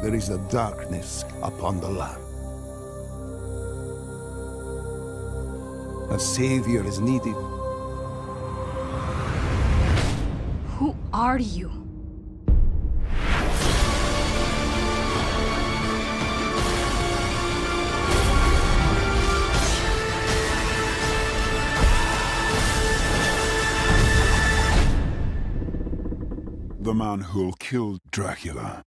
there is a darkness upon the land. A savior is needed. Who are you? The man who'll kill Dracula.